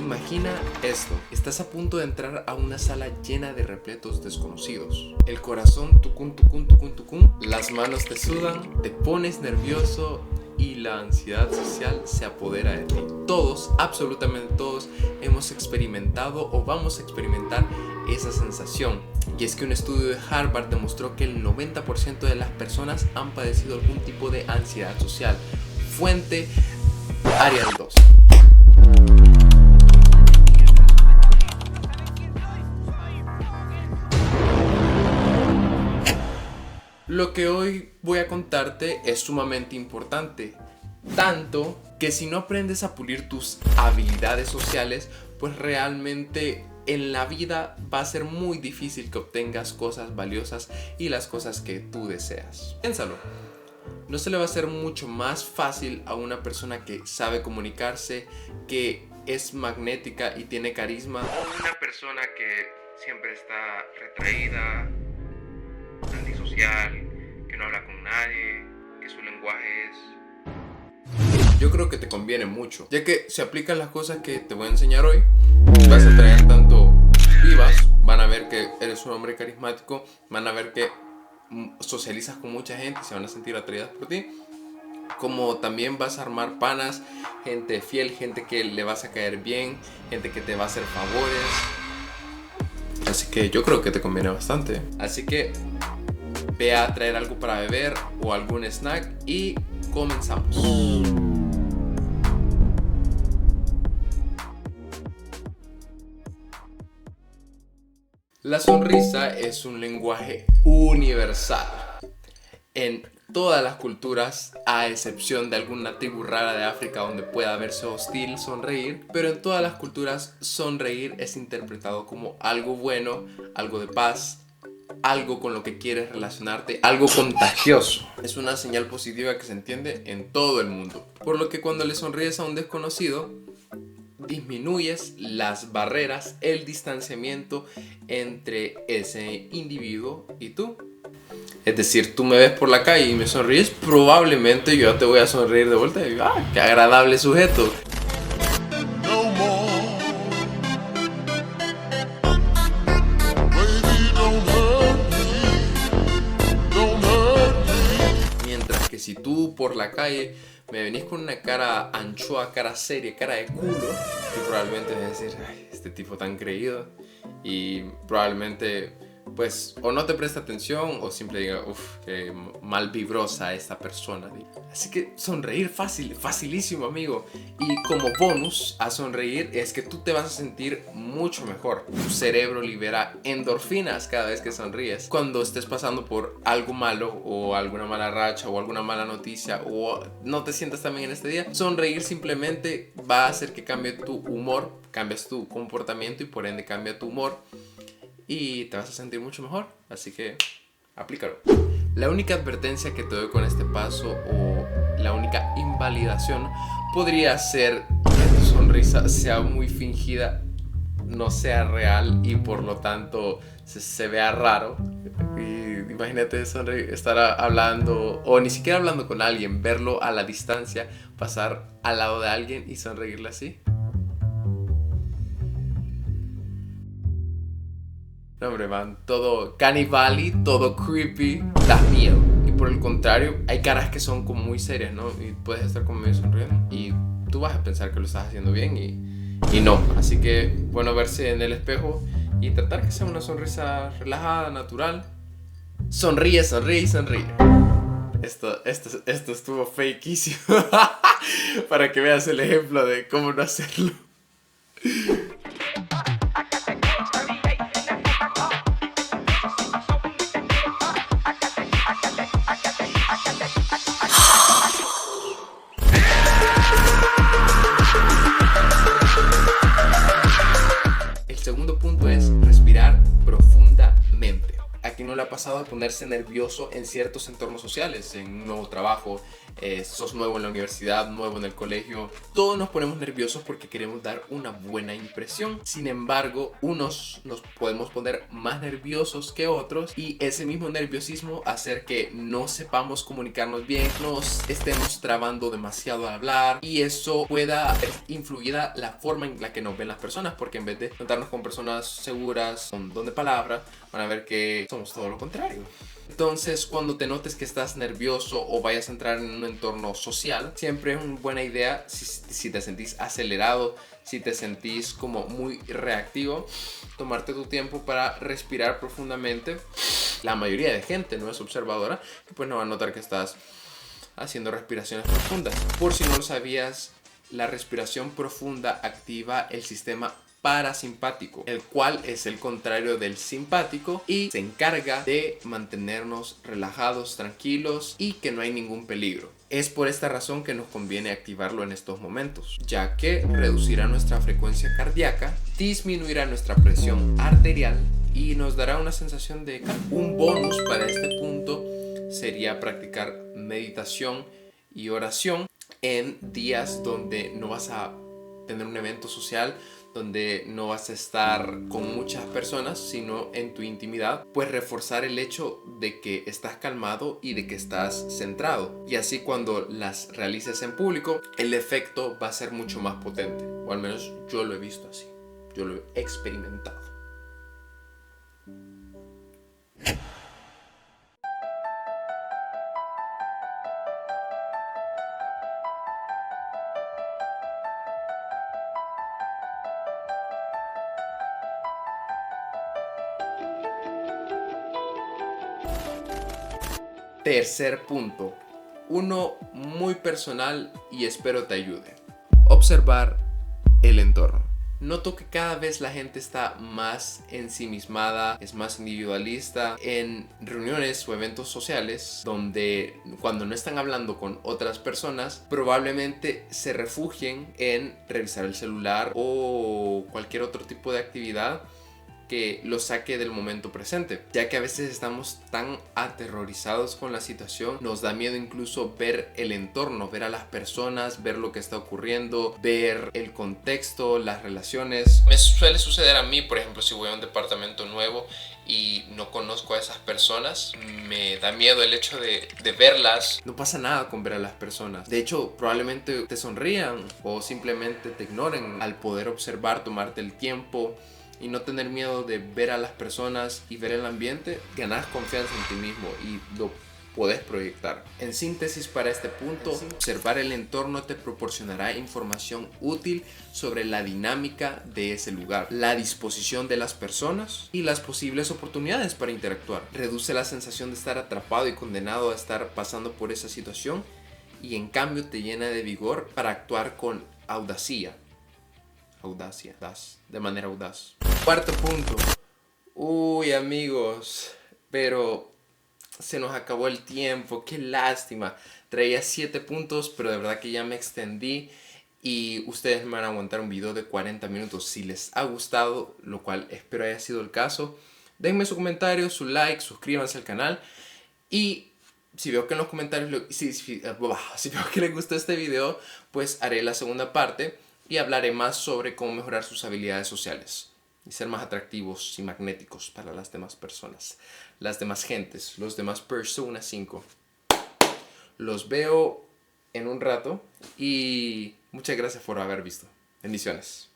Imagina esto, estás a punto de entrar a una sala llena de repletos desconocidos. El corazón tucún, tucún, tucún, tucún, las manos te sudan, te pones nervioso y la ansiedad social se apodera de ti. Todos, absolutamente todos, hemos experimentado o vamos a experimentar esa sensación. Y es que un estudio de Harvard demostró que el 90% de las personas han padecido algún tipo de ansiedad social. Fuente Arial 2. Lo que hoy voy a contarte es sumamente importante, tanto que si no aprendes a pulir tus habilidades sociales, pues realmente en la vida va a ser muy difícil que obtengas cosas valiosas y las cosas que tú deseas. Piénsalo, no se le va a hacer mucho más fácil a una persona que sabe comunicarse, que es magnética y tiene carisma, o una persona que siempre está retraída, antisocial, que no habla con nadie, que su lenguaje es... Yo creo que te conviene mucho, ya que se aplican las cosas que te voy a enseñar hoy. Vas a traer tanto vivas, van a ver que eres un hombre carismático, van a ver que socializas con mucha gente y se van a sentir atraídas por ti, como también vas a armar panas, gente fiel, gente que le vas a caer bien, gente que te va a hacer favores. Así que yo creo que te conviene bastante. Así que ve a traer algo para beber o algún snack y comenzamos. La sonrisa es un lenguaje universal. En todas las culturas, a excepción de alguna tribu rara de África donde pueda verse hostil sonreír, pero en todas las culturas sonreír es interpretado como algo bueno, algo de paz, algo con lo que quieres relacionarte, algo contagioso. Es una señal positiva que se entiende en todo el mundo. Por lo que cuando le sonríes a un desconocido, disminuyes las barreras, el distanciamiento entre ese individuo y tú. Es decir, tú me ves por la calle y me sonríes, probablemente yo te voy a sonreír de vuelta y digo, ¡ah, qué agradable sujeto! Mientras que si tú por la calle me venís con una cara anchoa, cara seria, cara de culo, y probablemente vas a decir, ay, este tipo tan creído, y probablemente pues o no te presta atención o siempre diga, uff, qué mal vibrosa esta persona. Así que sonreír fácil, facilísimo, amigo. Y como bonus a sonreír es que tú te vas a sentir mucho mejor. Tu cerebro libera endorfinas cada vez que sonríes. Cuando estés pasando por algo malo o alguna mala racha o alguna mala noticia o no te sientas tan bien en este día, sonreír simplemente va a hacer que cambie tu humor, cambias tu comportamiento y por ende cambia tu humor. Y te vas a sentir mucho mejor, así que aplícalo. La única advertencia que te doy con este paso o la única invalidación podría ser que tu sonrisa sea muy fingida, no sea real y por lo tanto se vea raro. Y imagínate estar hablando o ni siquiera hablando con alguien, verlo a la distancia, pasar al lado de alguien y sonreírle así. No, hombre, man, todo canibali, todo creepy, das miedo. Y por el contrario, hay caras que son como muy serias, ¿no? Y puedes estar como medio sonriendo y tú vas a pensar que lo estás haciendo bien y no. Así que, bueno, verse en el espejo y tratar que sea una sonrisa relajada, natural. Sonríe, sonríe y sonríe. Esto estuvo fakeísimo. Para que veas el ejemplo de cómo no hacerlo. le ha pasado de ponerse nervioso en ciertos entornos sociales, en un nuevo trabajo, sos nuevo en la universidad, nuevo en el colegio? Todos nos ponemos nerviosos porque queremos dar una buena impresión. Sin embargo, unos nos podemos poner más nerviosos que otros y ese mismo nerviosismo hacer que no sepamos comunicarnos bien, nos estemos trabando demasiado al hablar y eso pueda influir a la forma en la que nos ven las personas, porque en vez de contarnos con personas seguras, con don de palabra, van a ver que somos todo lo contrario. Entonces, cuando te notes que estás nervioso o vayas a entrar en un entorno social, siempre es una buena idea, si te sentís acelerado, si te sentís como muy reactivo, tomarte tu tiempo para respirar profundamente. La mayoría de gente no es observadora y pues no va a notar que estás haciendo respiraciones profundas. Por si no lo sabías, la respiración profunda activa el sistema parasimpático, el cual es el contrario del simpático y se encarga de mantenernos relajados, tranquilos y que no hay ningún peligro. Es por esta razón que nos conviene activarlo en estos momentos, ya que reducirá nuestra frecuencia cardíaca, disminuirá nuestra presión arterial y nos dará una sensación de calma. Un bonus para este punto sería practicar meditación y oración en días donde no vas a tener un evento social, donde no vas a estar con muchas personas, sino en tu intimidad, pues reforzar el hecho de que estás calmado y de que estás centrado. Y así cuando las realices en público, el efecto va a ser mucho más potente. O al menos yo lo he visto así. Yo lo he experimentado. Tercer punto, uno muy personal y espero te ayude. Observar el entorno. Noto que cada vez la gente está más ensimismada, es más individualista en reuniones o eventos sociales donde cuando no están hablando con otras personas probablemente se refugien en revisar el celular o cualquier otro tipo de actividad que lo saque del momento presente, ya que a veces estamos tan aterrorizados con la situación, nos da miedo incluso ver el entorno, ver a las personas, ver lo que está ocurriendo, ver el contexto, las relaciones. Me suele suceder a mí, por ejemplo, si voy a un departamento nuevo y no conozco a esas personas, me da miedo el hecho de verlas. No pasa nada con ver a las personas. De hecho, probablemente te sonrían o simplemente te ignoren. Al poder observar, tomarte el tiempo y no tener miedo de ver a las personas y ver el ambiente, ganas confianza en ti mismo y lo puedes proyectar. En síntesis, para este punto, observar el entorno te proporcionará información útil sobre la dinámica de ese lugar, la disposición de las personas y las posibles oportunidades para interactuar. Reduce la sensación de estar atrapado y condenado a estar pasando por esa situación y en cambio te llena de vigor para actuar con audacia, de manera audaz. Cuarto punto. Uy, amigos, pero se nos acabó el tiempo, qué lástima. Traía 7 puntos, pero de verdad que ya me extendí y ustedes me van a aguantar un video de 40 minutos. Si les ha gustado, lo cual espero haya sido el caso, denme su comentario, su like, suscríbanse al canal y si veo que en los comentarios, si veo que les gustó este video, pues haré la segunda parte y hablaré más sobre cómo mejorar sus habilidades sociales y ser más atractivos y magnéticos para las demás personas, las demás gentes, los demás Persona 5. Los veo en un rato y muchas gracias por haber visto. Bendiciones.